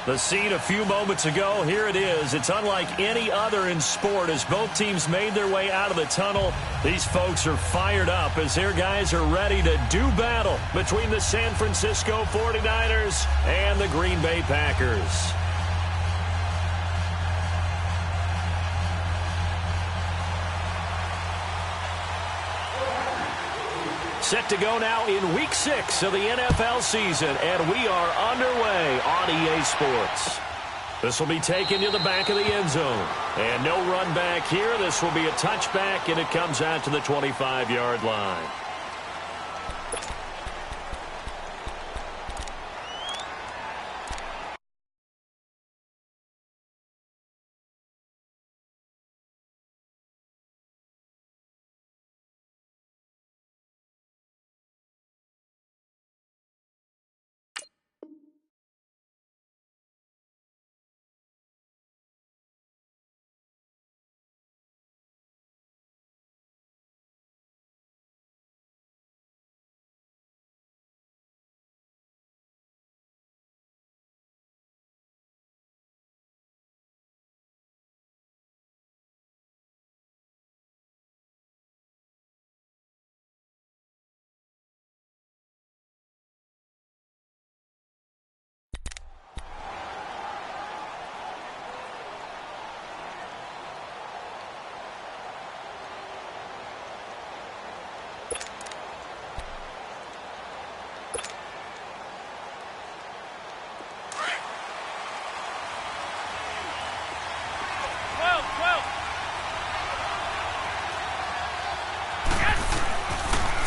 The scene a few moments ago, here it is. It's unlike any other in sport as both teams made their way out of the tunnel. These folks are fired up as their guys are ready to do battle between the San Francisco 49ers and the Green Bay Packers. Set to go now in Week 6 of the NFL season, and we are underway on EA Sports. This will be taken to the back of the end zone. And no run back here. This will be a touchback, and it comes out to the 25-yard line.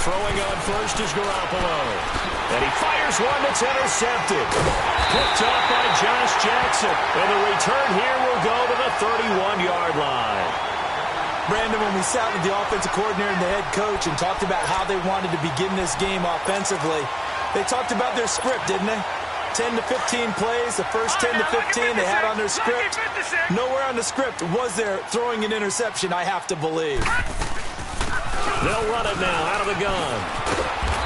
Throwing on first is Garoppolo. And he fires one that's intercepted. Picked up by Josh Jackson. And the return here will go to the 31-yard line. Brandon, when we sat with the offensive coordinator and the head coach and talked about how they wanted to begin this game offensively, they talked about their script, didn't they? 10 to 15 plays, the first 10 to 15 they had on their script. Nowhere on the script was there throwing an interception, I have to believe. They'll run it now out of the gun.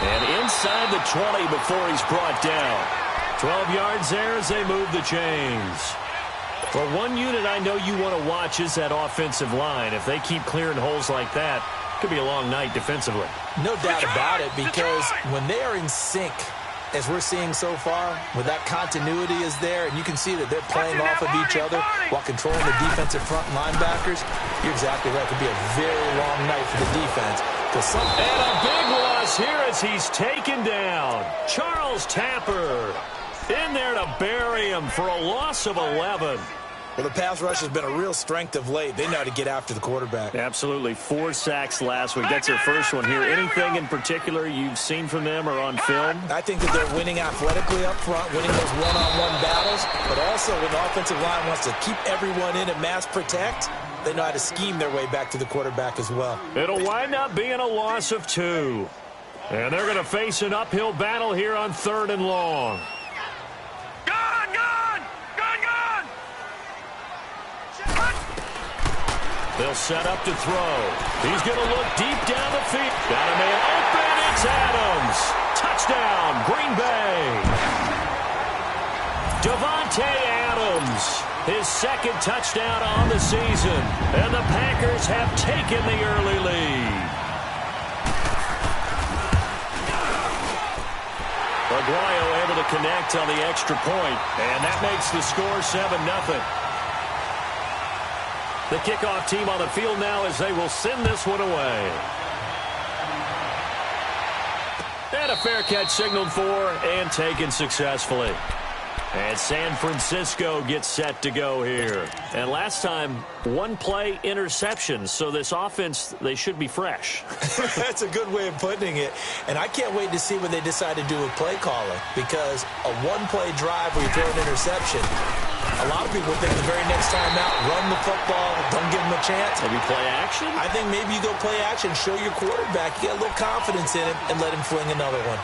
And inside the 20 before he's brought down. 12 yards there as they move the chains. For one unit I know you want to watch is that offensive line. If they keep clearing holes like that, it could be a long night defensively. No doubt about it, because when they are in sync, as we're seeing so far, where that continuity is there, and you can see that they're playing off of each other while controlling the defensive front linebackers, you're exactly right. It could be a very long night for the defense. And a big loss here as he's taken down. Charles Tapper in there to bury him for a loss of 11. Well, the pass rush has been a real strength of late. They know how to get after the quarterback. Absolutely. 4 sacks last week. That's their first one here. Anything in particular you've seen from them or on film? I think that they're winning athletically up front, winning those one-on-one battles, but also when the offensive line wants to keep everyone in and mass protect, they know how to scheme their way back to the quarterback as well. It'll wind up being a loss of 2. And they're going to face an uphill battle here on 3rd and long. They'll set up to throw. He's going to look deep down the field. Got a man open. It's Adams. Touchdown, Green Bay. Davante Adams, his second touchdown on the season. And the Packers have taken the early lead. Aguayo able to connect on the extra point. And that makes the score 7-0. The kickoff team on the field now as they will send this one away. And a fair catch signaled for and taken successfully. And San Francisco gets set to go here. And last time, 1 play interception. So this offense, they should be fresh. That's a good way of putting it. And I can't wait to see what they decide to do with play calling. Because a 1-play drive where you throw an interception, a lot of people think the very next time out, run the football, don't give them a chance. Maybe play action? I think maybe you go play action, show your quarterback, you get a little confidence in him, and let him fling another one.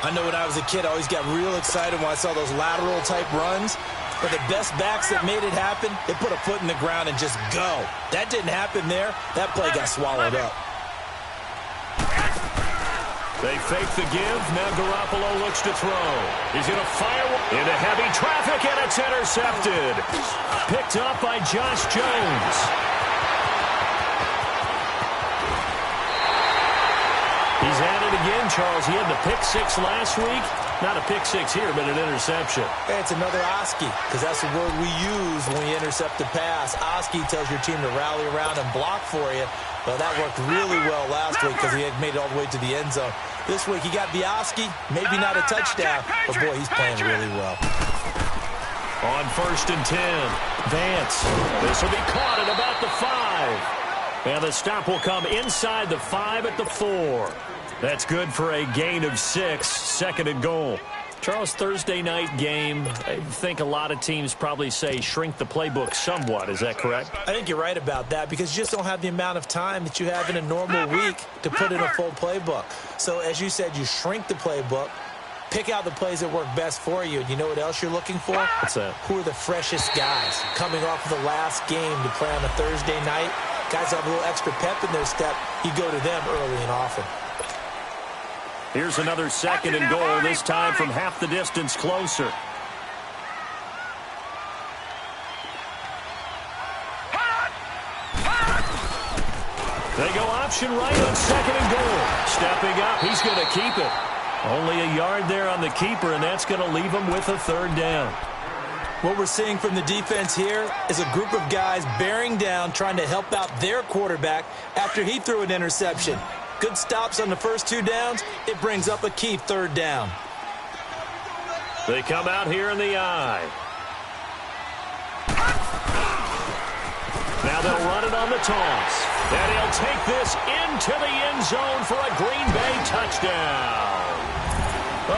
I know when I was a kid, I always got real excited when I saw those lateral-type runs. But the best backs that made it happen, they put a foot in the ground and just go. That didn't happen there. That play got swallowed up. They fake the give. Now Garoppolo looks to throw. He's going to fire into heavy traffic, and it's intercepted. Picked up by Josh Jones. He's at it again, Charles. He had the pick six last week. Not a pick six here, but an interception. Hey, it's another Oski, because that's the word we use when we intercept the pass. Oski tells your team to rally around and block for you. Well, that worked really well last week because he had made it all the way to the end zone. This week he got the Oski, maybe not a touchdown, but boy, he's playing really well. On 1st and 10, Vance. This will be caught at about the 5. And the stop will come inside the 5 at the 4. That's good for a gain of 6, 2nd and goal. Charles, Thursday night game, I think a lot of teams probably say shrink the playbook somewhat. Is that correct? I think you're right about that because you just don't have the amount of time that you have in a normal week to put in a full playbook. So as you said, you shrink the playbook, pick out the plays that work best for you. And you know what else you're looking for? What's that? Who are the freshest guys coming off of the last game to play on a Thursday night? Guys have a little extra pep in their step. You go to them early and often. Here's another 2nd and goal, this time from half the distance closer. They go option right on 2nd and goal. Stepping up, he's going to keep it. Only a yard there on the keeper, and that's going to leave him with a 3rd down. What we're seeing from the defense here is a group of guys bearing down, trying to help out their quarterback after he threw an interception. Good stops on the first 2 downs. It brings up a key 3rd down. They come out here in the eye. Now they'll run it on the toss. And he'll take this into the end zone for a Green Bay touchdown.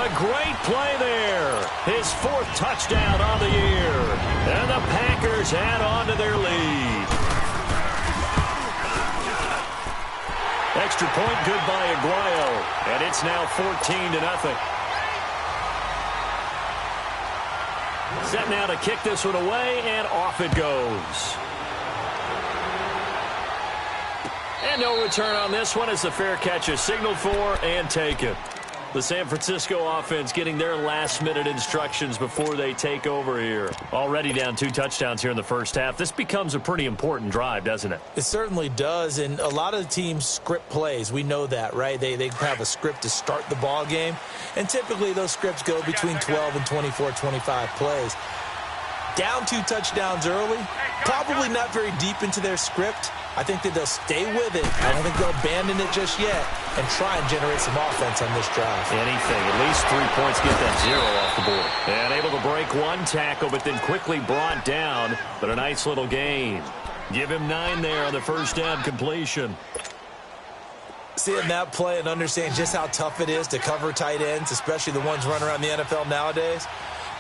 A great play there. His 4th touchdown on the year. And the Packers add on to their lead. Extra point good by Aguayo. And it's now 14-0. Set now to kick this one away, and off it goes. And no return on this one as the fair catch is signaled for and taken. The San Francisco offense getting their last-minute instructions before they take over here. Already down 2 touchdowns here in the first half. This becomes a pretty important drive, doesn't it? It certainly does, and a lot of the teams script plays. We know that, right? They have a script to start the ball game, and typically those scripts go between 12 and 24, 25 plays. Down 2 touchdowns early, probably not very deep into their script. I think that they'll stay with it. I don't think they'll abandon it just yet and try and generate some offense on this drive. Anything. At least 3 points, get that 0 off the board. And able to break 1 tackle, but then quickly brought down. But a nice little gain. Give him 9 there on the first down completion. Seeing that play and understand just how tough it is to cover tight ends, especially the ones running around the NFL nowadays,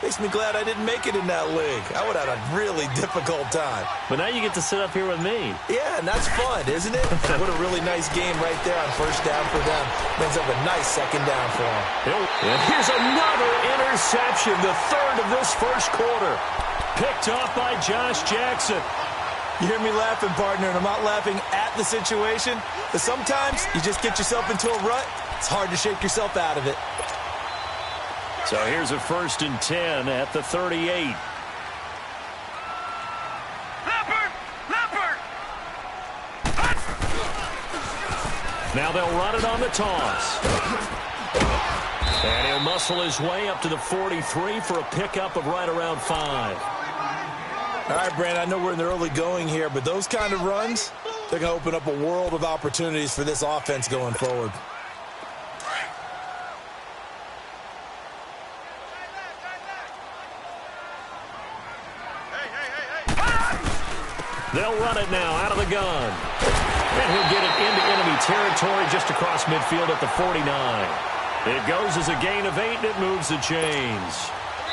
makes me glad I didn't make it in that league. I would have had a really difficult time. But now you get to sit up here with me. Yeah, and that's fun, isn't it? What a really nice game right there on first down for them. Brings up a nice 2nd down for them. And here's another interception, the 3rd of this first quarter. Picked off by Josh Jackson. You hear me laughing, partner, and I'm not laughing at the situation. But sometimes you just get yourself into a rut. It's hard to shake yourself out of it. So here's a 1st and 10 at the 38. Now they'll run it on the toss. And he'll muscle his way up to the 43 for a pickup of right around 5. All right, Brandon, I know we're in the early going here, but those kind of runs, they're going to open up a world of opportunities for this offense going forward. They'll run it now out of the gun. And he'll get it into enemy territory just across midfield at the 49. It goes as a gain of 8, and it moves the chains.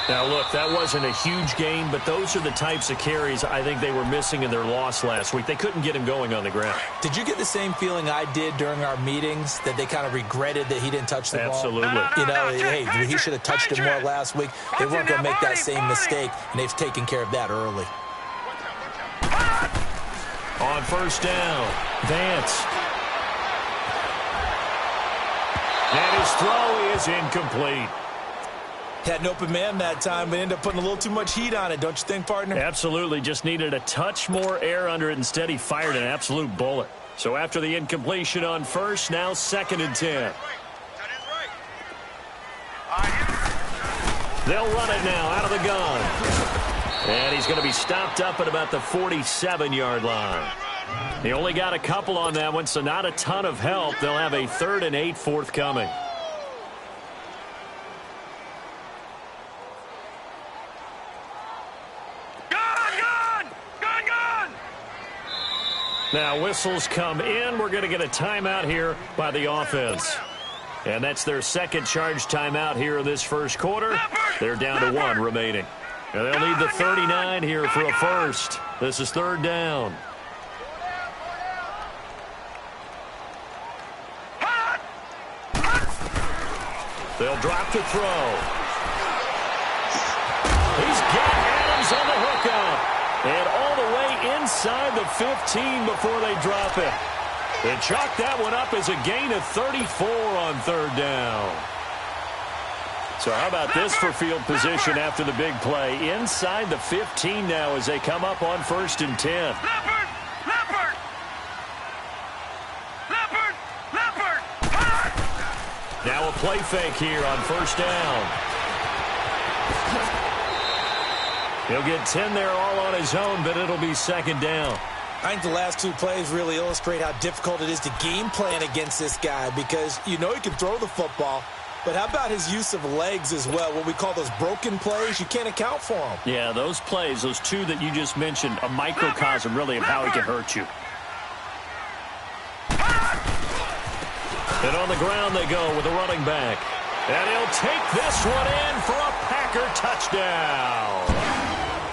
Now, look, that wasn't a huge gain, but those are the types of carries I think they were missing in their loss last week. They couldn't get him going on the ground. Did you get the same feeling I did during our meetings, that they kind of regretted that he didn't touch the ball? Absolutely. You know, hey, he should have touched it more last week. They weren't going to make that same mistake, and they've taken care of that early. On first down, Vance. And his throw is incomplete. Had an open man that time, but ended up putting a little too much heat on it, don't you think, partner? Absolutely. Just needed a touch more air under it. Instead, he fired an absolute bullet. So after the incompletion on first, now 2nd and 10. They'll run it now out of the gun. And he's going to be stopped up at about the 47-yard line. He only got a couple on that one, so not a ton of help. They'll have a 3rd and 8 forthcoming. Now whistles come in. We're going to get a timeout here by the offense. And that's their 2nd charge timeout here in this first quarter. They're down to 1 remaining. And they'll need the 39 here for a first. This is 3rd down. They'll drop to throw. He's got Adams on the hookup. And all the way inside the 15 before they drop it. They chalk that one up as a gain of 34 on 3rd down. So how about this for field position after the big play? Inside the 15 now as they come up on 1st and 10. Now a play fake here on 1st down. He'll get 10 there all on his own, but it'll be 2nd down. I think the last 2 plays really illustrate how difficult it is to game plan against this guy because you know he can throw the football, but how about his use of legs as well? What we call those broken plays, you can't account for them. Yeah, those plays, those 2 that you just mentioned, a microcosm really of how he can hurt you. And on the ground they go with a running back. And he'll take this one in for a Packer touchdown.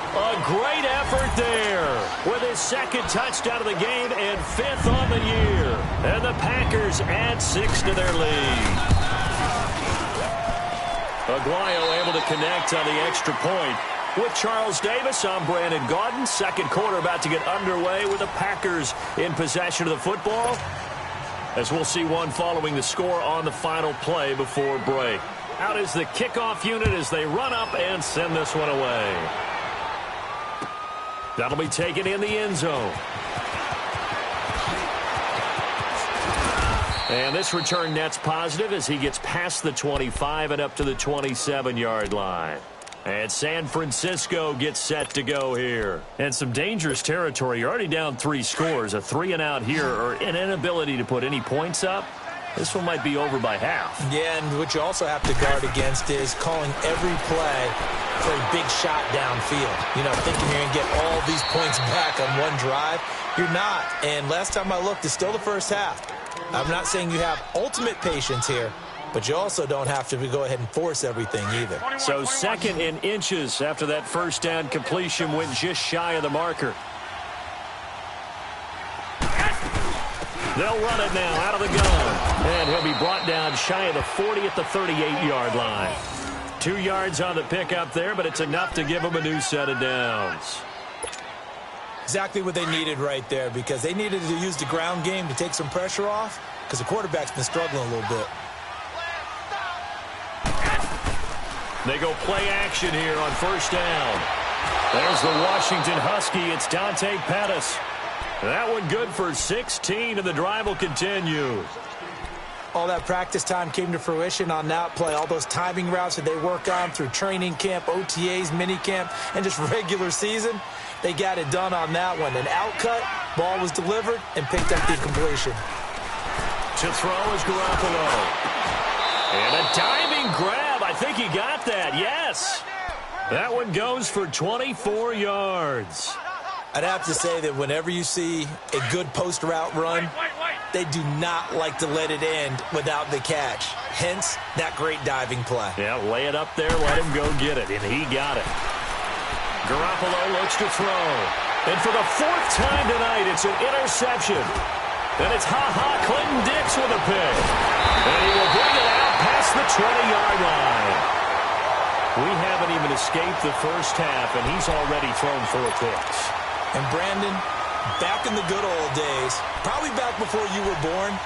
A great effort there with his 2nd touchdown of the game and 5th on the year. And the Packers add 6 to their lead. Aguayo able to connect on the extra point. With Charles Davis, I'm Brandon Gaudin. 2nd quarter about to get underway with the Packers in possession of the football. As we'll see one following the score on the final play before break. Out is the kickoff unit as they run up and send this one away. That'll be taken in the end zone. And this return net's positive as he gets past the 25 and up to the 27-yard line. And San Francisco gets set to go here. And some dangerous territory. You're already down 3 scores. A 3-and-out here or an inability to put any points up. This one might be over by half. Yeah, and what you also have to guard against is calling every play for a big shot downfield. You know, thinking you're going to get all these points back on one drive. You're not. And last time I looked, it's still the first half. I'm not saying you have ultimate patience here, but you also don't have to go ahead and force everything either. So 2nd in inches after that 1st down completion went just shy of the marker. They'll run it now out of the gun. And he'll be brought down shy of the 40 at the 38-yard line. 2 yards on the pickup there, but it's enough to give them a new set of downs. Exactly what they needed right there because they needed to use the ground game to take some pressure off because the quarterback's been struggling a little bit. They go play action here on 1st down. There's the Washington Husky. It's Dante Pettis. That one good for 16, and the drive will continue. All that practice time came to fruition on that play. All those timing routes that they work on through training camp, OTAs, minicamp, and just regular season, they got it done on that one. An outcut, ball was delivered, and picked up the completion. To throw is Garoppolo. And a diving grab. I think he got that, yes. That one goes for 24 yards. I'd have to say that whenever you see a good post route run, they do not like to let it end without the catch. Hence, that great diving play. Yeah, lay it up there, let him go get it, and he got it. Garoppolo looks to throw. And for the 4th time tonight, it's an interception. And it's Clinton Dix with a pick. And he will bring it out past the 20-yard line. We haven't even escaped the first half, and he's already thrown 4 picks. And Brandon, back in the good old days, probably back before you were born,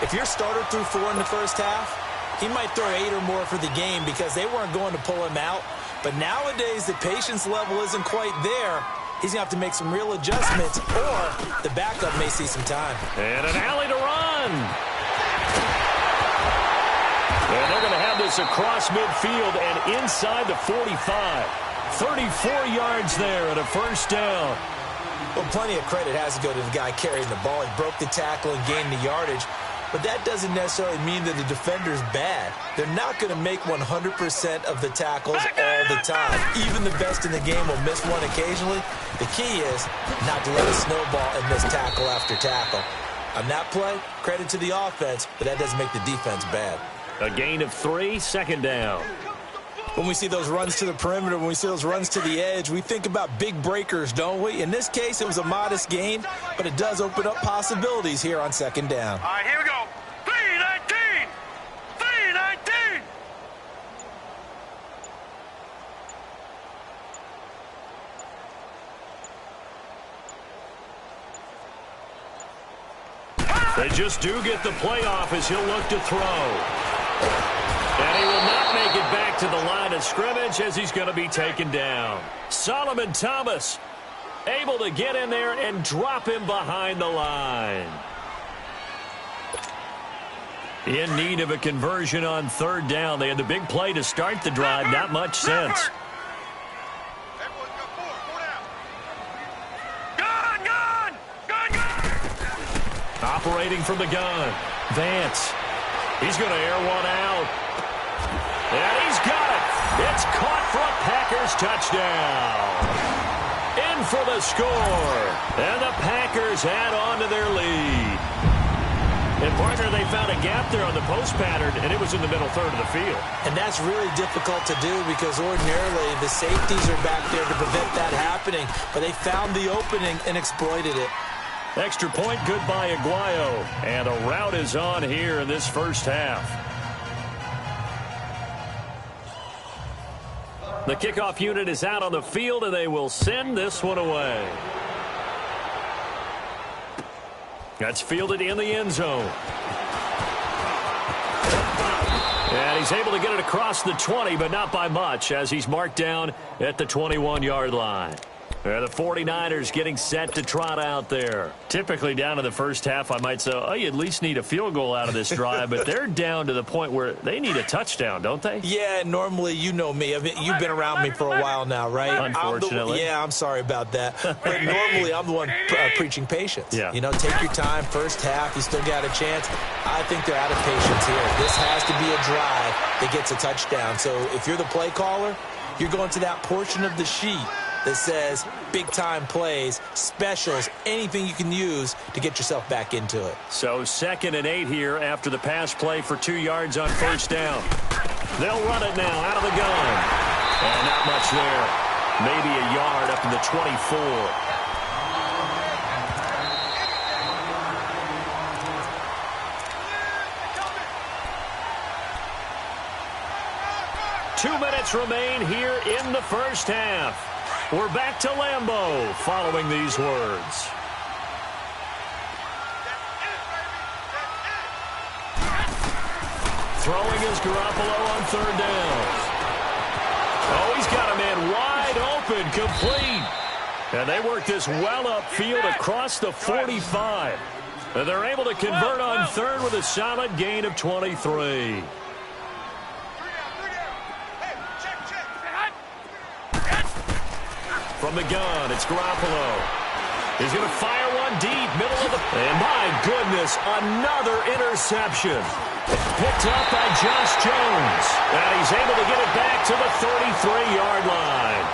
if your starter threw 4 in the first half, he might throw 8 or more for the game because they weren't going to pull him out. But nowadays, the patience level isn't quite there. He's going to have to make some real adjustments, or the backup may see some time. And an alley to run. And they're going to have this across midfield and inside the 45. 34 yards there and a first down. Well, plenty of credit has to go to the guy carrying the ball. He broke the tackle and gained the yardage. But that doesn't necessarily mean that the defender's bad. They're not going to make 100% of the tackles all the time. Even the best in the game will miss one occasionally. The key is not to let it snowball and miss tackle after tackle. On that play, credit to the offense, but that doesn't make the defense bad. A gain of 3, second down. When we see those runs to the perimeter, when we see those runs to the edge, we think about big breakers, don't we? In this case, it was a modest gain, but it does open up possibilities here on second down. All right, here we go. 3-19! 3-19! They just do get the playoff as he'll look to throw. And he will not make it back to the line of scrimmage as he's going to be taken down. Solomon Thomas able to get in there and drop him behind the line. In need of a conversion on third down. They had the big play to start the drive. Not much sense. Operating from the gun. Vance. He's going to air one out. And he's got it. It's caught for a Packers touchdown. In for the score. And the Packers add on to their lead. And, partner, they found a gap there on the post pattern, and it was in the middle third of the field. And that's really difficult to do because ordinarily the safeties are back there to prevent that happening. But they found the opening and exploited it. Extra point, good by Aguayo. And a rout is on here in this first half. The kickoff unit is out on the field, and they will send this one away. That's fielded in the end zone. And he's able to get it across the 20, but not by much, as he's marked down at the 21-yard line. The 49ers getting set to trot out there. Typically down in the first half, I might say, oh, you at least need a field goal out of this drive, but they're down to the point where they need a touchdown, don't they? Yeah, normally, you know me. I mean, you've been around me for a while now, right? Unfortunately. I'm sorry about that. But normally, I'm the one preaching patience. Yeah. You know, take your time. First half, you still got a chance. I think they're out of patience here. This has to be a drive that gets a touchdown. So if you're the play caller, you're going to that portion of the sheet that says big-time plays, specials, anything you can use to get yourself back into it. So 2nd and 8 here after the pass play for 2 yards on first down. They'll run it now out of the gun. And not much there. Maybe a yard up in the 24. Two minutes remain here in the first half. We're back to Lambeau following these words. Throwing is Garoppolo on third down. Oh, he's got a man wide open, complete. And they work this well upfield across the 45. And they're able to convert on third with a solid gain of 23. From the gun, it's Garoppolo. He's going to fire one deep, middle of the... And my goodness, another interception. Picked up by Josh Jones. And he's able to get it back to the 33-yard line.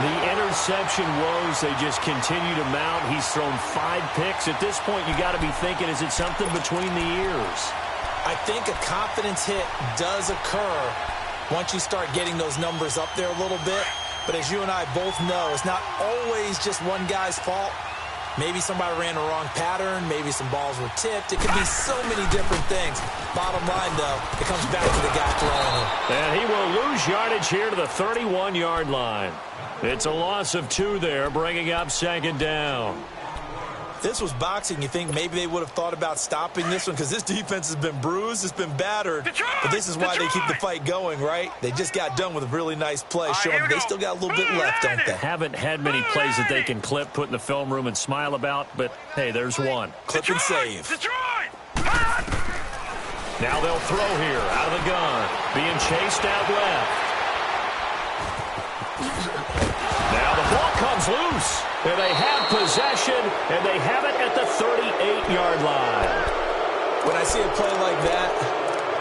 The interception woes, they just continue to mount. He's thrown 5 picks. At this point, you got to be thinking, is it something between the ears? I think a confidence hit does occur once you start getting those numbers up there a little bit. But as you and I both know, it's not always just one guy's fault. Maybe somebody ran the wrong pattern. Maybe some balls were tipped. It could be so many different things. Bottom line, though, it comes back to the guy throwing it. And he will lose yardage here to the 31-yard line. It's a loss of 2 there, bringing up second down. If this was boxing, you think maybe they would have thought about stopping this one because this defense has been bruised, it's been battered. But this is why they keep the fight going, right? They just got done with a really nice play showing they still got a little bit left, don't they? Haven't had many plays that they can clip, put in the film room, and smile about, but hey, there's one. Clip and save. Now they'll throw here, out of the gun, being chased out left. Now the ball comes loose, and they have possession, and they have it at the 38-yard line. When I see a play like that,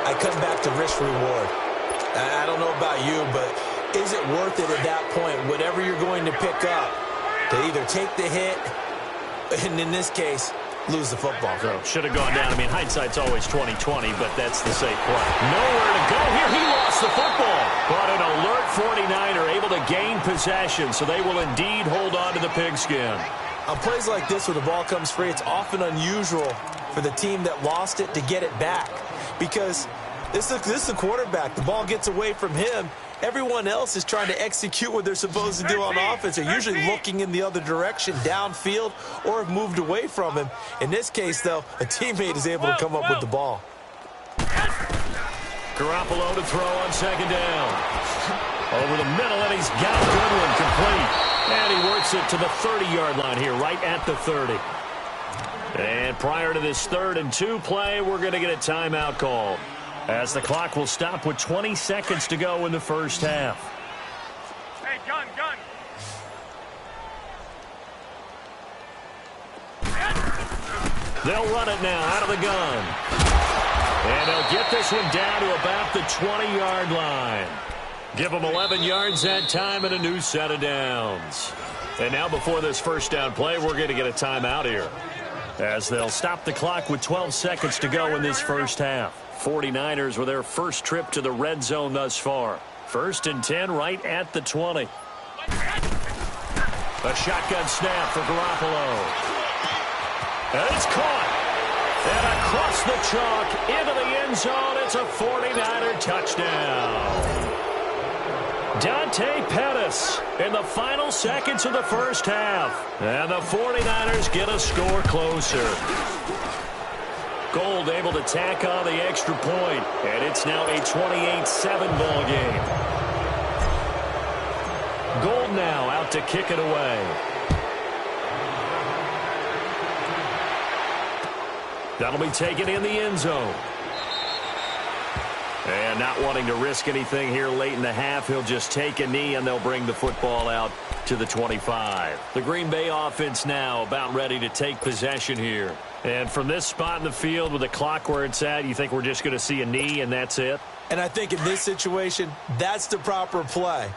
I come back to risk-reward. I don't know about you, but is it worth it at that point, whatever you're going to pick up, to either take the hit, and in this case, lose the football? So should have gone down. I mean, hindsight's always 20/20, but that's the safe play. Nowhere to go here. He lost the football. But an alert 49er able to gain possession, so they will indeed hold on to the pigskin. On plays like this, when the ball comes free, it's often unusual for the team that lost it to get it back. Because this is the quarterback. The ball gets away from him. Everyone else is trying to execute what they're supposed to do on offense. They're usually looking in the other direction, downfield, or have moved away from him. In this case, though, a teammate is able to come up with the ball. Garoppolo to throw on second down. Over the middle, and he's got a good one, complete. And he works it to the 30-yard line here, right at the 30. And prior to this 3rd and 2 play, we're going to get a timeout called, as the clock will stop with 20 seconds to go in the first half. Hey, gun. They'll run it now out of the gun. And they'll get this one down to about the 20-yard line. Give them 11 yards that time and a new set of downs. And now before this first down play, we're going to get a timeout here, as they'll stop the clock with 12 seconds to go in this first half. 49ers with their first trip to the red zone thus far. 1st and 10 right at the 20. A shotgun snap for Garoppolo. And it's caught. And across the chalk into the end zone. It's a 49er touchdown. Dante Pettis in the final seconds of the first half. And the 49ers get a score closer. Gold able to tack on the extra point, and it's now a 28-7 ball game. Gold now out to kick it away. That'll be taken in the end zone. And not wanting to risk anything here late in the half, he'll just take a knee, and they'll bring the football out to the 25. The Green Bay offense now about ready to take possession here. And from this spot in the field with the clock where it's at, you think we're just going to see a knee and that's it? And I think in this situation, that's the proper play.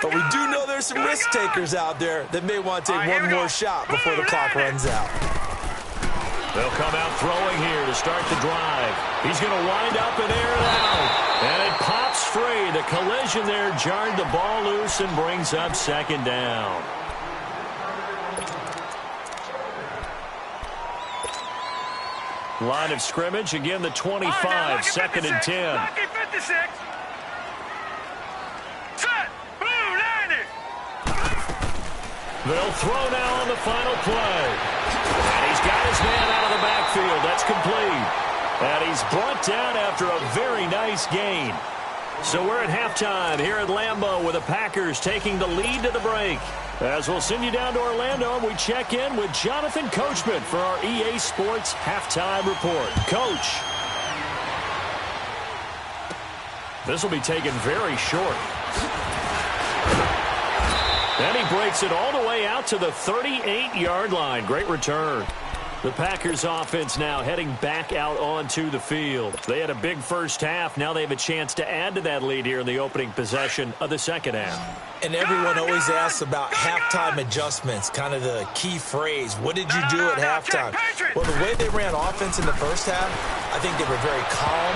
But we do know there's some risk takers out there that may want to take one more shot before the clock runs out. They'll come out throwing here to start the drive. He's going to wind up and air it out. And it pops free. The collision there jarred the ball loose and brings up second down. Line of scrimmage, again the 25, 2nd and 10. They'll throw now on the final play. And he's got his man out of the backfield. That's complete. And he's brought down after a very nice gain. So we're at halftime here at Lambeau with the Packers taking the lead to the break. As we'll send you down to Orlando, and we check in with Jonathan Coachman for our EA Sports Halftime Report. Coach. This will be taken very short. And he breaks it all the way out to the 38-yard line. Great return. The Packers offense now heading back out onto the field. They had a big first half. Now they have a chance to add to that lead here in the opening possession of the second half. And everyone always asks about halftime adjustments, kind of the key phrase. What did you do at halftime? Well, the way they ran offense in the first half, I think they were very calm,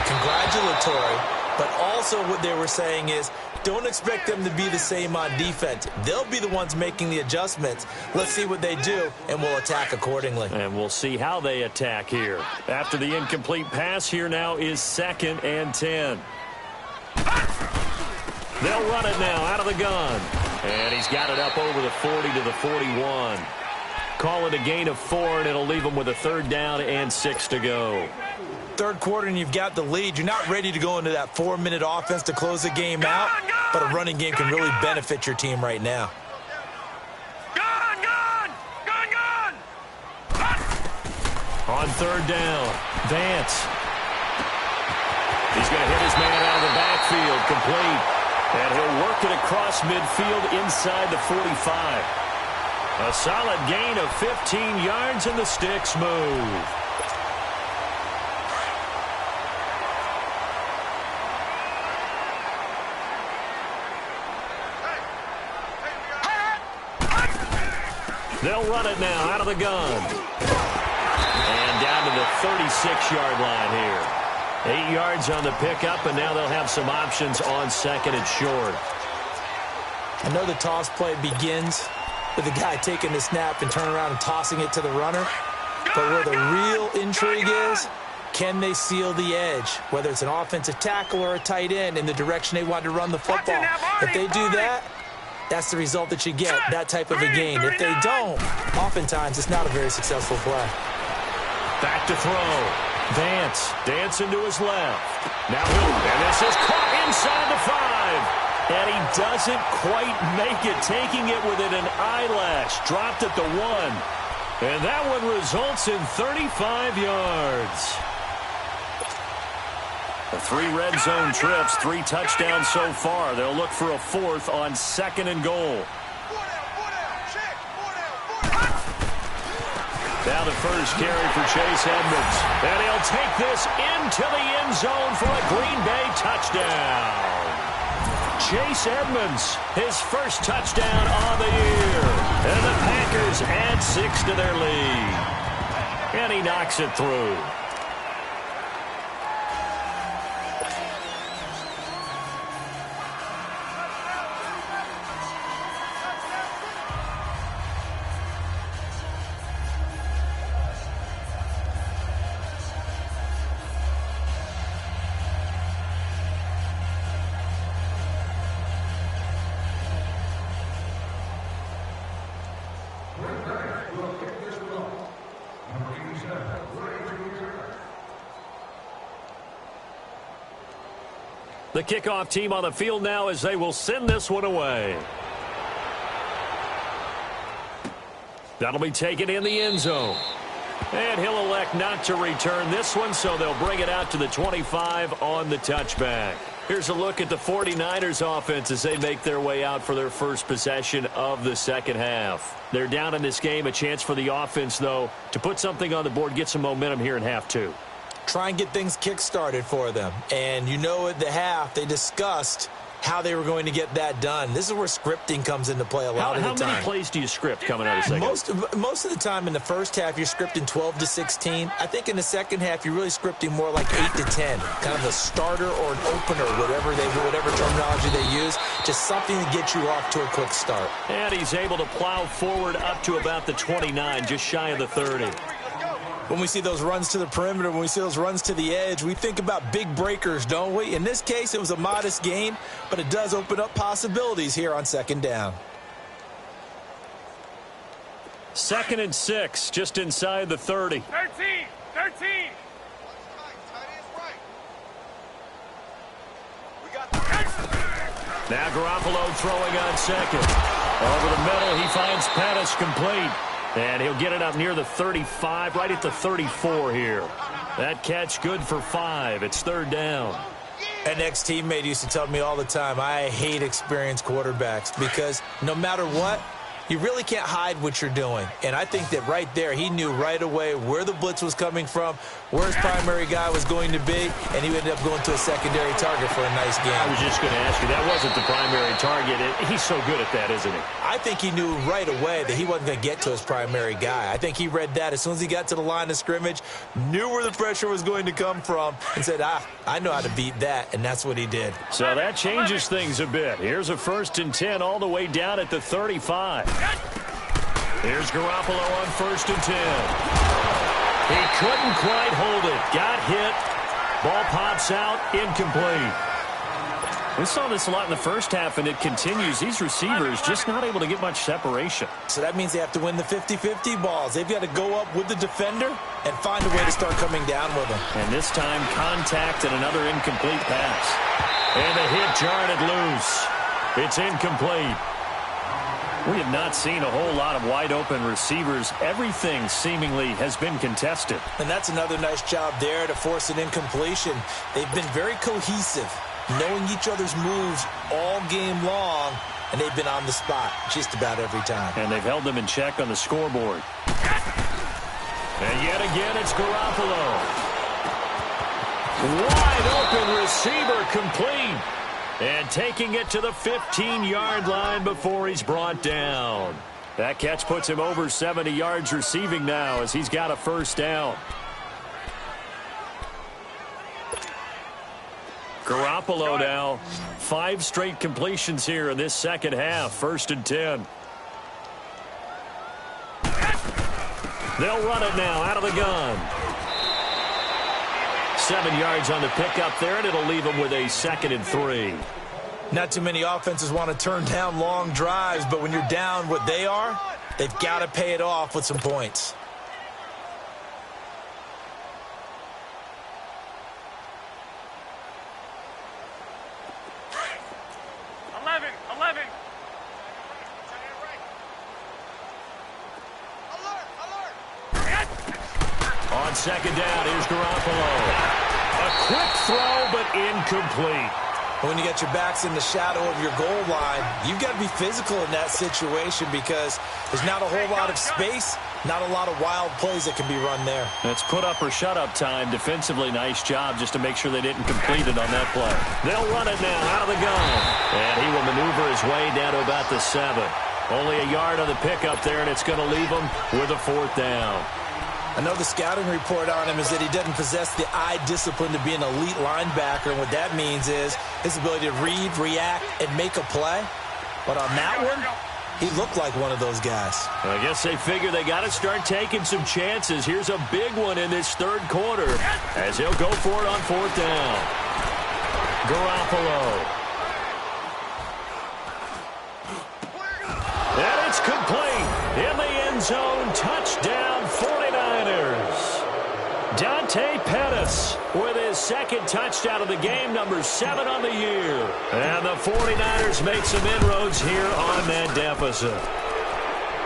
congratulatory, but also what they were saying is, don't expect them to be the same on defense. They'll be the ones making the adjustments. Let's see what they do, and we'll attack accordingly. And we'll see how they attack here. After the incomplete pass, here now is 2nd and 10. They'll run it now out of the gun. And he's got it up over the 40 to the 41. call it a gain of 4, and it'll leave them with a 3rd down and 6 to go. Third quarter, and you've got the lead. You're not ready to go into that 4-minute offense to close the game out, but a running game can really benefit your team right now. On 3rd down, Vance. He's going to hit his man out of the backfield, complete. And he'll work it across midfield inside the 45. A solid gain of 15 yards, and the sticks move. They'll run it now out of the gun. And down to the 36-yard line here. 8 yards on the pickup, and now they'll have some options on 2nd and short. I know the toss play begins with the guy taking the snap and turning around and tossing it to the runner. But where the real intrigue is, can they seal the edge? Whether it's an offensive tackle or a tight end in the direction they want to run the football. If they do that, that's the result that you get, that type of a gain. If they don't, oftentimes it's not a very successful play. Back to throw. Vance dancing to his left. Now and this is caught inside the 5. And he doesn't quite make it, taking it within an eyelash. Dropped at the 1. And that one results in 35 yards. The 3 red zone trips, 3 touchdowns so far. They'll look for a 4th on 2nd and goal. Now the first carry for Chase Edmonds. And he'll take this into the end zone for a Green Bay touchdown. Chase Edmonds, his first touchdown on the year. And the Packers add 6 to their lead. And he knocks it through. The kickoff team on the field now as they will send this one away. That'll be taken in the end zone. And he'll elect not to return this one, so they'll bring it out to the 25 on the touchback. Here's a look at the 49ers offense as they make their way out for their first possession of the second half. They're down in this game. A chance for the offense, though, to put something on the board, get some momentum here in half 2. Try and get things kick-started for them. And you know at the half, they discussed how they were going to get that done. This is where scripting comes into play a lot of the time. How many plays do you script coming out of the second? Most of the time in the first half, you're scripting 12 to 16. I think in the second half, you're really scripting more like 8 to 10. Kind of a starter or an opener, whatever terminology they use. Just something to get you off to a quick start. And he's able to plow forward up to about the 29, just shy of the 30. When we see those runs to the perimeter, when we see those runs to the edge, we think about big breakers, don't we? In this case, it was a modest gain, but it does open up possibilities here on 2nd down. 2nd and 6, just inside the 30. 13. Now Garoppolo throwing on 2nd. Over the middle, he finds Pettis complete. And he'll get it up near the 35, right at the 34 here. That catch good for 5. It's 3rd down. An ex-teammate used to tell me all the time, I hate experienced quarterbacks because no matter what, you really can't hide what you're doing. And I think that right there, he knew right away where the blitz was coming from, where his primary guy was going to be, and he ended up going to a secondary target for a nice game. I was just going to ask you, that wasn't the primary target. He's so good at that, isn't he? I think he knew right away that he wasn't going to get to his primary guy. I think he read that as soon as he got to the line of scrimmage, knew where the pressure was going to come from, and said, I know how to beat that, and that's what he did. So that changes things a bit. Here's a 1st and 10 all the way down at the 35. Here's Garoppolo on 1st and 10. He couldn't quite hold it. Got hit. Ball pops out. Incomplete. We saw this a lot in the first half, and it continues. These receivers just not able to get much separation. So that means they have to win the 50-50 balls. They've got to go up with the defender and find a way to start coming down with them. And this time, contact and another incomplete pass. And the hit jarred it loose. It's incomplete. We have not seen a whole lot of wide-open receivers. Everything seemingly has been contested. And that's another nice job there to force an incompletion. They've been very cohesive, knowing each other's moves all game long, and they've been on the spot just about every time. And they've held them in check on the scoreboard. And yet again, it's Garoppolo. Wide open receiver complete. And taking it to the 15-yard line before he's brought down. That catch puts him over 70 yards receiving now as he's got a first down. Garoppolo now. 5 straight completions here in this second half. 1st and 10. They'll run it now out of the gun. 7 yards on the pickup there, and it'll leave them with a 2nd and 3. Not too many offenses want to turn down long drives, but when you're down what they are, they've got to pay it off with some points. On second down, here's Garoppolo. A quick throw, but incomplete. When you got your backs in the shadow of your goal line, you've got to be physical in that situation because there's not a whole lot of space, not a lot of wild plays that can be run there. It's put up or shut up time. Defensively, nice job just to make sure they didn't complete it on that play. They'll run it now out of the gun. And he will maneuver his way down to about the 7. Only a yard on the pickup there, and it's going to leave him with a 4th down. I know the scouting report on him is that he doesn't possess the eye discipline to be an elite linebacker, and what that means is his ability to read, react, and make a play. But on that one, he looked like one of those guys. I guess they figure they got to start taking some chances. Here's a big one in this 3rd quarter as he'll go for it on 4th down. Garoppolo. And it's complete in the end zone. Touchdown 49ers. Dante Pettis with his 2nd touchdown of the game, number 7 on the year. And the 49ers make some inroads here on that deficit.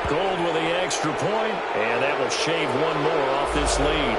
Gold with the extra point, and that will shave one more off this lead.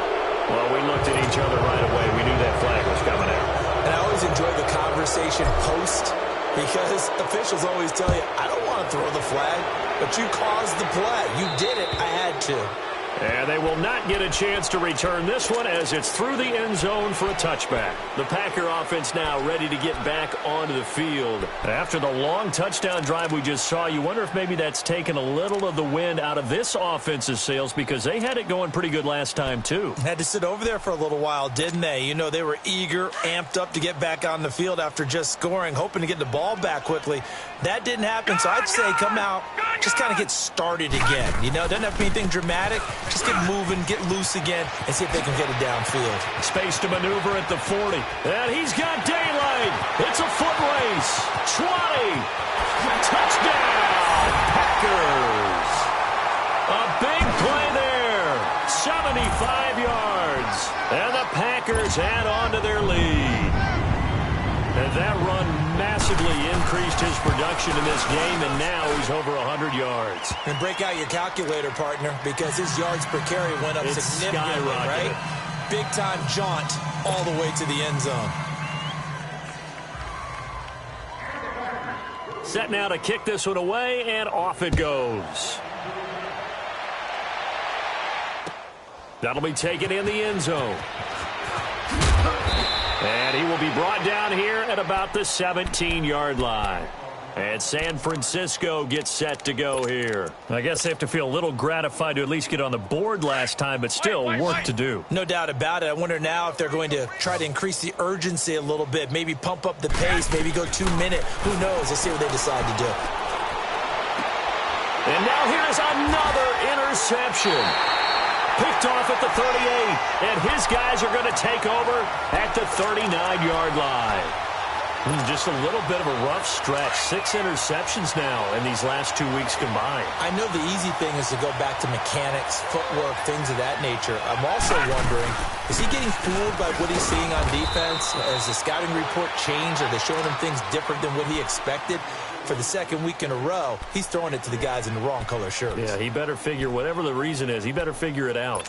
Well, we looked at each other right away. We knew that flag was coming out. And I always enjoy the conversation post because officials always tell you, I don't want to throw the flag, but you caused the play. You did it. I had to. And they will not get a chance to return this one as it's through the end zone for a touchback. The Packer offense now ready to get back onto the field. After the long touchdown drive we just saw, you wonder if maybe that's taken a little of the wind out of this offense's sails because they had it going pretty good last time too. Had to sit over there for a little while, didn't they? You know, they were eager, amped up to get back on the field after just scoring, hoping to get the ball back quickly. That didn't happen, so I'd say come out, just kind of get started again. You know, it doesn't have to be anything dramatic. Just get moving, get loose again, and see if they can get it downfield. Space to maneuver at the 40. And he's got daylight. It's a foot race. 20. Touchdown, Packers. A big play there. 75 yards. And the Packers add on to their lead. And that run massively increased his production in this game, and now he's over 100 yards. And break out your calculator, partner, because his yards per carry went up significantly, right? Big-time jaunt all the way to the end zone. Set now to kick this one away, and off it goes. That'll be taken in the end zone. And he will be brought down here at about the 17-yard line. And San Francisco gets set to go here. I guess they have to feel a little gratified to at least get on the board last time, but still work to do. No doubt about it. I wonder now if they're going to try to increase the urgency a little bit, maybe pump up the pace, maybe go 2-minute. Who knows? Let's see what they decide to do. And now here's another interception. Picked off at the 38, and his guys are going to take over at the 39-yard line. Just a little bit of a rough stretch. 6 interceptions now in these last 2 weeks combined. I know the easy thing is to go back to mechanics, footwork, things of that nature. I'm also wondering, is he getting fooled by what he's seeing on defense? Has the scouting report changed? Are they showing him things different than what he expected? For the second week in a row, he's throwing it to the guys in the wrong color shirts. Yeah, he better figure, whatever the reason is, he better figure it out.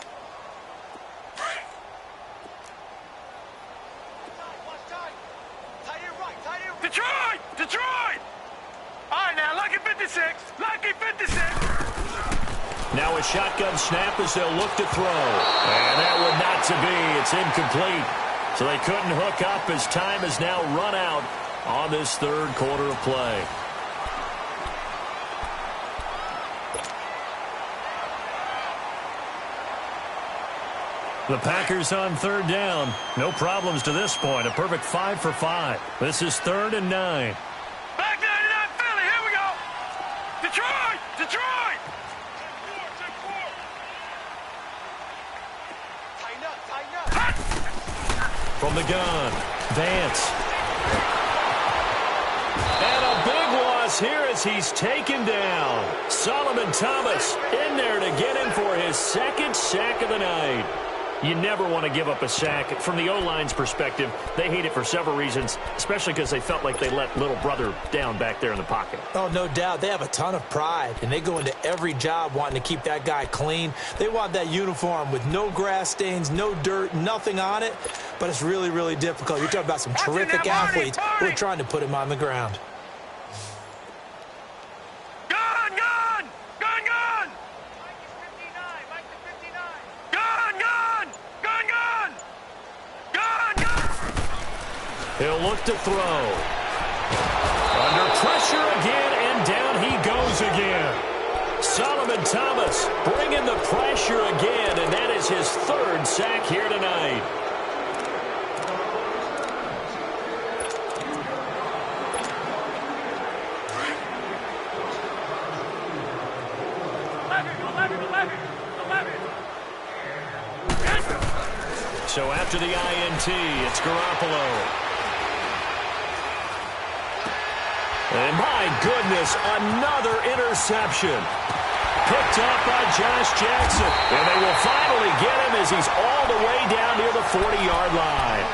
Detroit! Detroit! All right, now, lucky 56. Lucky 56. Now a shotgun snap as they'll look to throw. And that one not to be. It's incomplete. So they couldn't hook up as time has now run out on this third quarter of play. The Packers on third down. No problems to this point. A perfect 5 for 5. This is 3rd and 9. Back 99 Philly. Here we go. Detroit! Detroit! Tighten up. From the gun, Vance. And a big loss here as he's taken down. Solomon Thomas in there to get him for his 2nd sack of the night. You never want to give up a sack. From the O-line's perspective, they hate it for several reasons, especially because they felt like they let little brother down back there in the pocket. Oh, no doubt. They have a ton of pride, and they go into every job wanting to keep that guy clean. They want that uniform with no grass stains, no dirt, nothing on it, but it's really, really difficult. You're talking about some terrific athletes who are trying to put him on the ground. He'll look to throw. Under pressure again, and down he goes again. Solomon Thomas bringing the pressure again, and that is his 3rd sack here tonight. So after the INT, it's Garoppolo. And my goodness, another interception. Picked up by Josh Jackson. And they will finally get him as he's all the way down near the 40-yard line.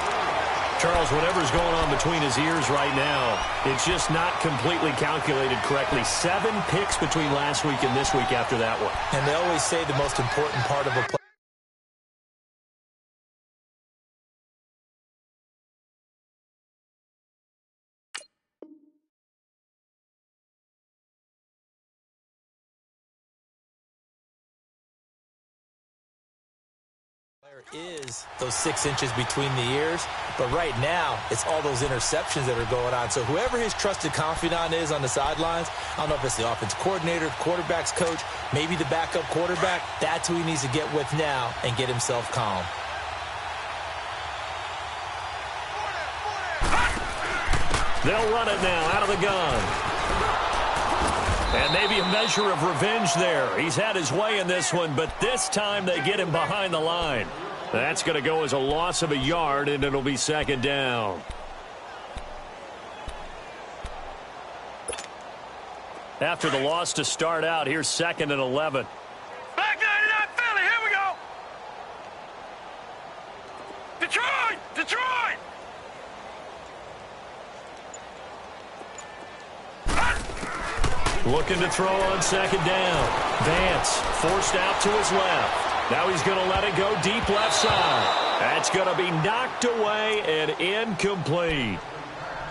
Charles, whatever's going on between his ears right now, it's just not completely calculated correctly. 7 picks between last week and this week after that one. And they always say the most important part of a play is those 6 inches between the ears, but right now it's all those interceptions that are going on. So whoever his trusted confidant is on the sidelines, I don't know if it's the offense coordinator, quarterback's coach, maybe the backup quarterback, that's who he needs to get with now and get himself calm. They'll run it now out of the gun. And maybe a measure of revenge there. He's had his way in this one, but this time they get him behind the line. That's going to go as a loss of a yard, and it'll be 2nd down. After the loss to start out, here's 2nd and 11. Back 99 Philly. Here we go. Detroit! Detroit! Looking to throw on 2nd down. Vance forced out to his left. Now he's going to let it go deep left side. That's going to be knocked away and incomplete.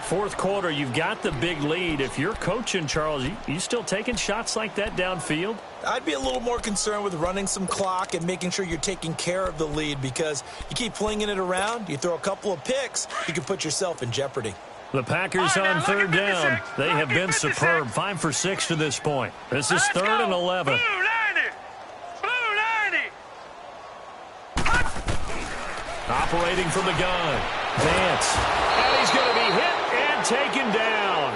4th quarter, you've got the big lead. If you're coaching, Charles, you still taking shots like that downfield? I'd be a little more concerned with running some clock and making sure you're taking care of the lead, because you keep flinging it around, you throw a couple of picks, you can put yourself in jeopardy. The Packers on 3rd down. They have been superb. 5 for 6 to this point. This is 3rd and 11. Operating from the gun. Vance. And he's going to be hit and taken down.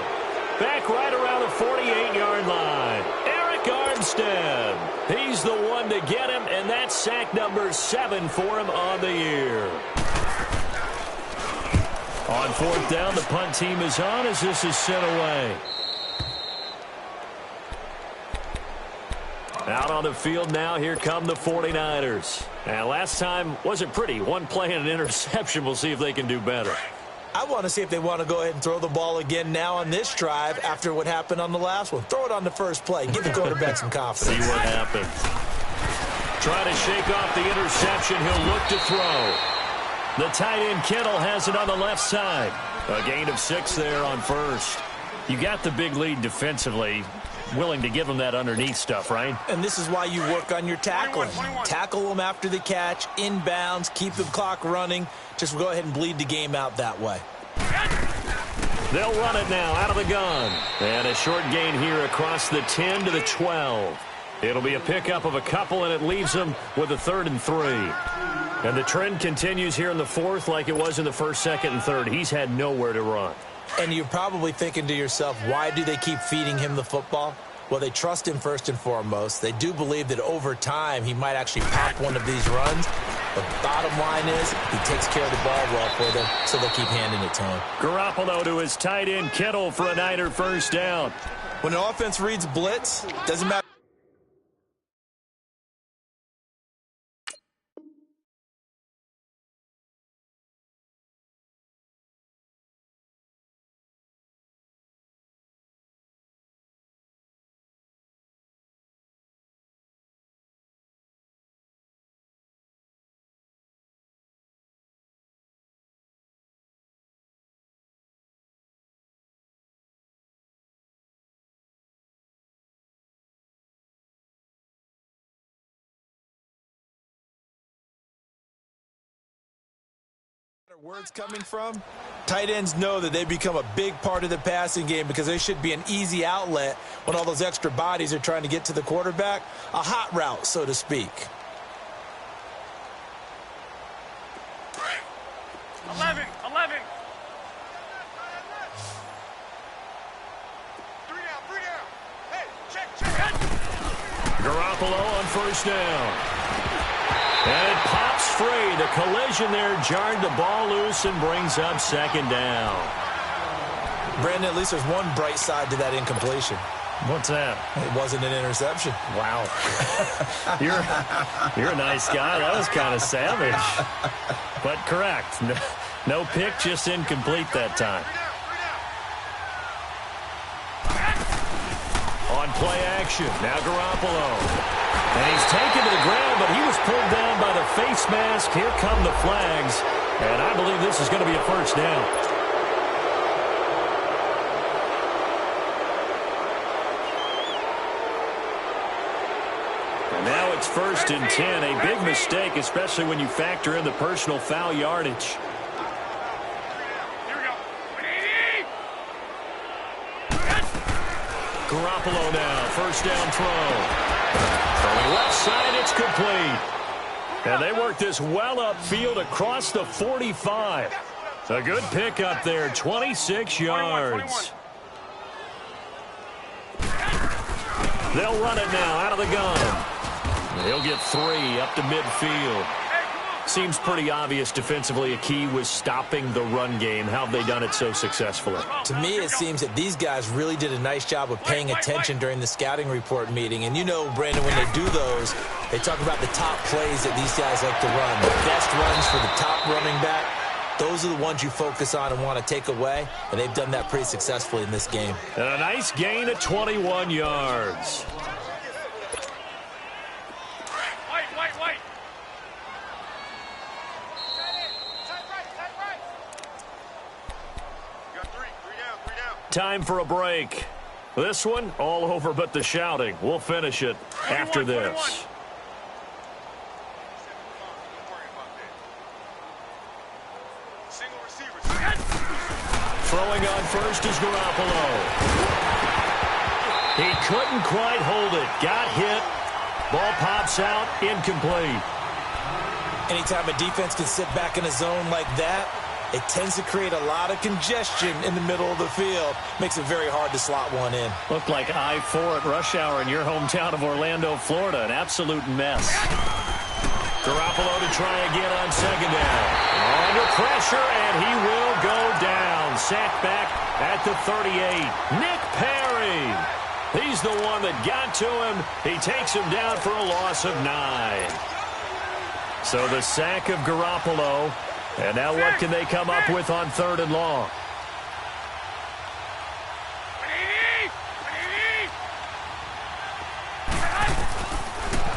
Back right around the 48-yard line. Eric Armstead. He's the one to get him, and that's sack number 7 for him on the year. On fourth down, the punt team is on as this is sent away. Out on the field now, here come the 49ers. And last time wasn't pretty. One play and an interception. We'll see if they can do better. I want to see if they want to go ahead and throw the ball again now on this drive after what happened on the last one. Throw it on the first play. Give the quarterback some confidence. See what happens. Try to shake off the interception. He'll look to throw. The tight end Kittle has it on the left side. A gain of 6 there on first. You got the big lead defensively. Willing to give them that underneath stuff, right? And this is why you work on your tackling. 21. Tackle them after the catch, inbounds, keep the clock running. Just go ahead and bleed the game out that way. They'll run it now out of the gun. And a short gain here across the 10 to the 12. It'll be a pickup of a couple, and it leaves them with a 3rd and 3. And the trend continues here in the fourth like it was in the first, second, and third. He's had nowhere to run. And you're probably thinking to yourself, why do they keep feeding him the football? Well, they trust him first and foremost. They do believe that over time he might actually pop one of these runs. But bottom line is he takes care of the ball well for them, so they'll keep handing it to him. Garoppolo to his tight end Kittle for a Niner first down. When the offense reads blitz, doesn't matter. Words coming from, tight ends know that they become a big part of the passing game because they should be an easy outlet when all those extra bodies are trying to get to the quarterback. A hot route, so to speak. 11. 3 down. Hey, check. Garoppolo on first down. And it pops free. The collision there jarred the ball loose and brings up second down. Brandon, at least there's one bright side to that incompletion. What's that? It wasn't an interception. Wow. You're a nice guy. That was kind of savage. But correct. No pick, just incomplete that time. On play action, now Garoppolo. And he's taken to the ground, but he was pulled down by the face mask. Here come the flags. And I believe this is going to be a first down. And now it's 1st and 10. A big mistake, especially when you factor in the personal foul yardage. Garoppolo now, first down throw. From the left side, it's complete. And they work this well upfield across the 45. A good pickup there, 26 yards. They'll run it now out of the gun. He'll get 3 up to midfield. Seems pretty obvious defensively a key was stopping the run game. How have they done it so successfully? To me, it seems that these guys really did a nice job of paying attention during the scouting report meeting. And you know, Brandon, when they do those, they talk about the top plays that these guys like to run. The best runs for the top running back. Those are the ones you focus on and want to take away. And they've done that pretty successfully in this game. And a nice gain of 21 yards. Time for a break. This one, all over but the shouting. We'll finish it after this. Throwing on first is Garoppolo. He couldn't quite hold it. Got hit. Ball pops out. Incomplete. Anytime a defense can sit back in a zone like that, it tends to create a lot of congestion in the middle of the field. Makes it very hard to slot one in. Looked like I-4 at rush hour in your hometown of Orlando, Florida. An absolute mess. Garoppolo to try again on second down. Under pressure, and he will go down. Sacked back at the 38. Nick Perry. He's the one that got to him. He takes him down for a loss of 9. So the sack of Garoppolo. And now what can they come up with on 3rd and long?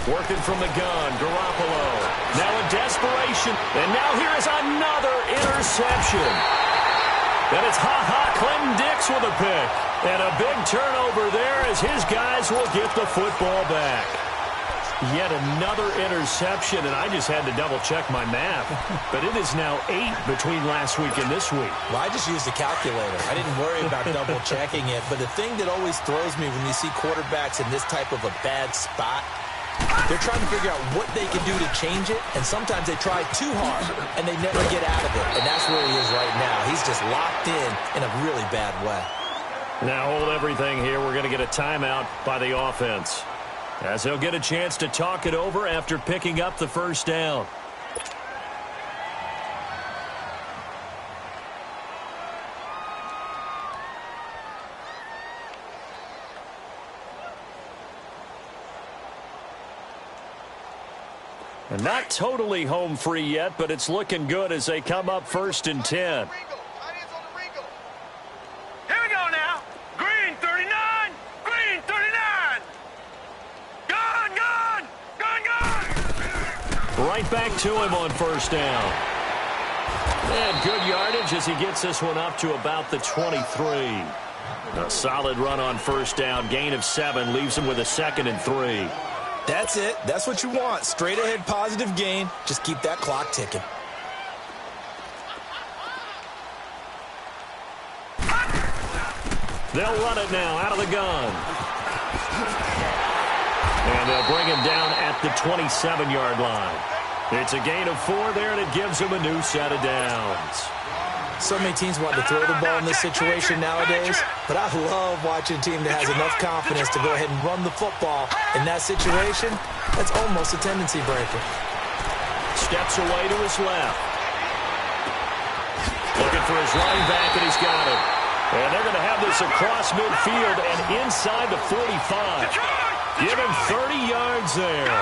Working from the gun, Garoppolo. Now in desperation. And now here is another interception. And it's Clinton Dix with a pick. And a big turnover there as his guys will get the football back. Yet another interception, and I just had to double-check my math. But it is now 8 between last week and this week. Well, I just used the calculator. I didn't worry about double-checking it. But the thing that always throws me when you see quarterbacks in this type of a bad spot, they're trying to figure out what they can do to change it, and sometimes they try too hard, and they never get out of it. And that's where he is right now. He's just locked in a really bad way. Now hold everything here. We're going to get a timeout by the offense, as they'll get a chance to talk it over after picking up the first down. And not totally home free yet, but it's looking good as they come up 1st and 10. Here we go now. Green 39. Green 39. Gone. Right back to him on 1st down. And good yardage as he gets this one up to about the 23. A solid run on 1st down. Gain of 7 leaves him with a 2nd and 3. That's it. That's what you want. Straight ahead positive gain. Just keep that clock ticking. They'll run it now out of the gun. And they'll bring him down at the 27-yard line. It's a gain of 4 there, and it gives him a new set of downs. So many teams want to throw the ball in this situation nowadays, but I love watching a team that has enough confidence to go ahead and run the football. In that situation, that's almost a tendency breaker. Steps away to his left. Looking for his running back, and he's got it. And they're going to have this across midfield and inside the 45. Give him 30 yards there.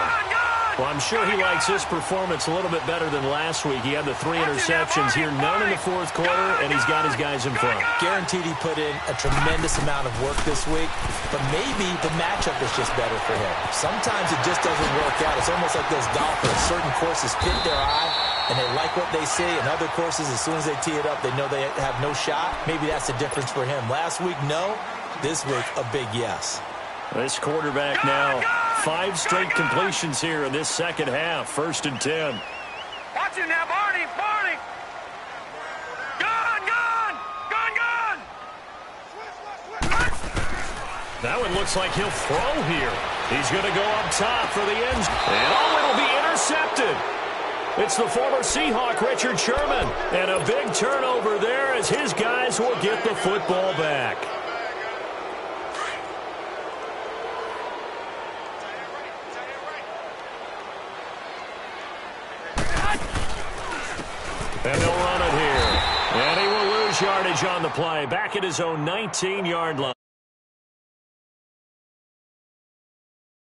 Well, I'm sure he likes his performance a little bit better than last week. He had the 3 interceptions here, none in the 4th quarter, and he's got his guys in front. Guaranteed he put in a tremendous amount of work this week, but maybe the matchup is just better for him. Sometimes it just doesn't work out. It's almost like those golfers. Certain courses fit their eye, and they like what they see, and other courses, as soon as they tee it up, they know they have no shot. Maybe that's the difference for him. Last week, no. This week, a big yes. This quarterback now, 5 straight completions here in this second half. 1st and 10. Watch it now, Barney. Gone. That one looks like he'll throw here. He's going to go up top for the end. And it'll be intercepted. It's the former Seahawk, Richard Sherman. And a big turnover there as his guys will get the football back. And they'll run it here. And he will lose yardage on the play. Back at his own 19-yard line.